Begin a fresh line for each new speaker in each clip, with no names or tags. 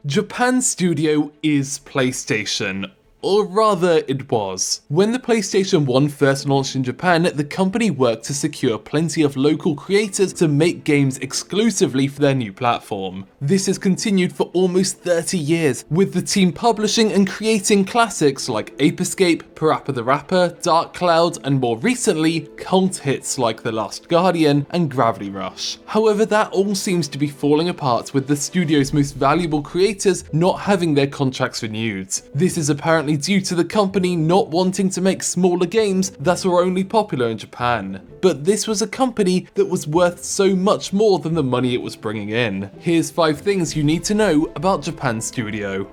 Japan's studio is PlayStation. Or rather, it was. When the PlayStation 1 first launched in Japan, the company worked to secure plenty of local creators to make games exclusively for their new platform. This has continued for almost 30 years, with the team publishing and creating classics like Ape Escape, Parappa the Rapper, Dark Cloud, and more recently, cult hits like The Last Guardian and Gravity Rush. However, that all seems to be falling apart with the studio's most valuable creators not having their contracts renewed. This is apparently due to the company not wanting to make smaller games that were only popular in Japan. But this was a company that was worth so much more than the money it was bringing in. Here's 5 things you need to know about Japan's studio.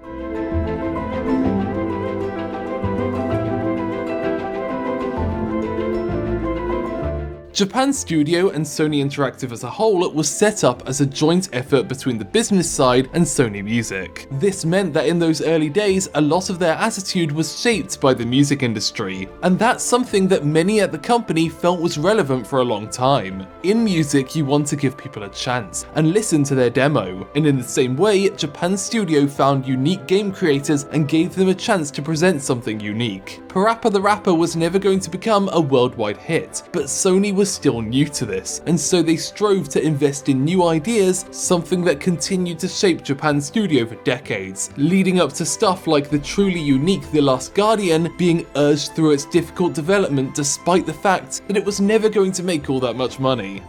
Japan's studio and Sony Interactive as a whole was set up as a joint effort between the business side and Sony Music. This meant that in those early days, a lot of their attitude was shaped by the music industry, and that's something that many at the company felt was relevant for a long time. In music, you want to give people a chance and listen to their demo, and in the same way, Japan's studio found unique game creators and gave them a chance to present something unique. Parappa the Rapper was never going to become a worldwide hit, but Sony was still new to this, and so they strove to invest in new ideas, something that continued to shape Japan's studio for decades, leading up to stuff like the truly unique The Last Guardian being urged through its difficult development despite the fact that it was never going to make all that much money.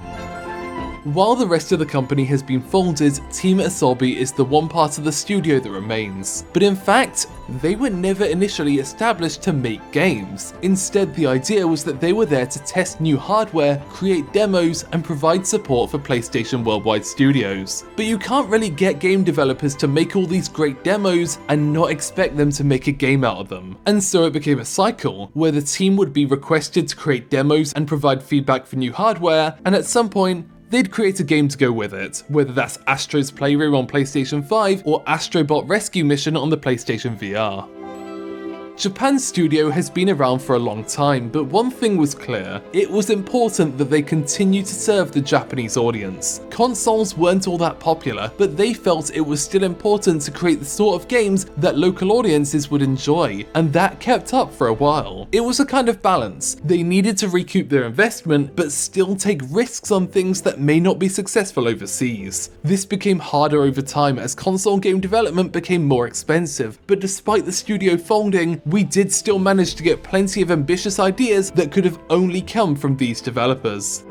While the rest of the company has been folded, Team Asabi is the one part of the studio that remains. But in fact, they were never initially established to make games. Instead, the idea was that they were there to test new hardware, create demos, and provide support for PlayStation Worldwide Studios. But you can't really get game developers to make all these great demos and not expect them to make a game out of them. And so it became a cycle, where the team would be requested to create demos and provide feedback for new hardware, and at some point, they'd create a game to go with it, whether that's Astro's Playroom on PlayStation 5 or Astrobot Rescue Mission on the PlayStation VR. Japan's studio has been around for a long time, but one thing was clear: it was important that they continue to serve the Japanese audience. Consoles weren't all that popular, but they felt it was still important to create the sort of games that local audiences would enjoy, and that kept up for a while. It was a kind of balance. They needed to recoup their investment, but still take risks on things that may not be successful overseas. This became harder over time as console game development became more expensive, but despite the studio folding, we did still manage to get plenty of ambitious ideas that could have only come from these developers.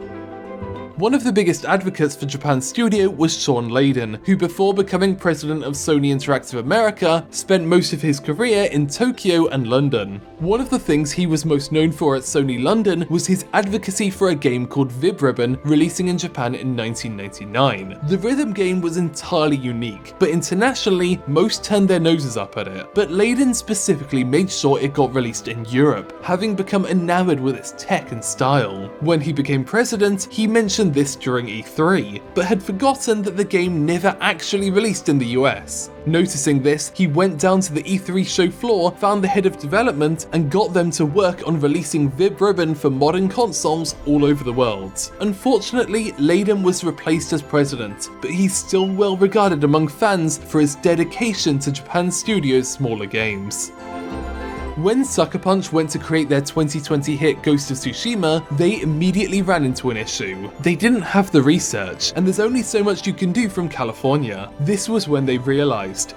One of the biggest advocates for Japan's studio was Shawn Layden, who before becoming president of Sony Interactive America, spent most of his career in Tokyo and London. One of the things he was most known for at Sony London was his advocacy for a game called Vib-Ribbon, releasing in Japan in 1999. The rhythm game was entirely unique, but internationally, most turned their noses up at it. But Layden specifically made sure it got released in Europe, having become enamored with its tech and style. When he became president, he mentioned this during E3, but had forgotten that the game never actually released in the US. Noticing this, he went down to the E3 show floor, found the head of development, and got them to work on releasing Vib-Ribbon for modern consoles all over the world. Unfortunately, Layden was replaced as president, but he's still well regarded among fans for his dedication to Japan Studios' smaller games. When Sucker Punch went to create their 2020 hit Ghost of Tsushima, they immediately ran into an issue. They didn't have the research, and there's only so much you can do from California. This was when they realized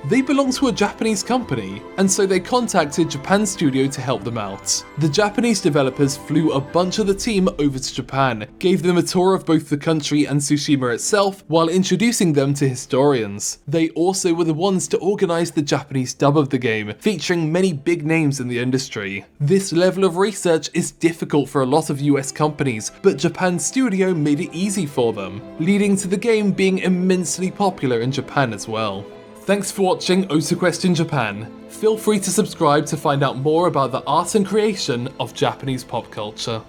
they belong to a Japanese company, and so they contacted Japan Studio to help them out. The Japanese developers flew a bunch of the team over to Japan, gave them a tour of both the country and Tsushima itself, while introducing them to historians. They also were the ones to organize the Japanese dub of the game, featuring many big names in the industry. This level of research is difficult for a lot of US companies, but Japan Studio made it easy for them, leading to the game being immensely popular in Japan as well. Thanks for watching OTAQUEST in Japan. Feel free to subscribe to find out more about the art and creation of Japanese pop culture.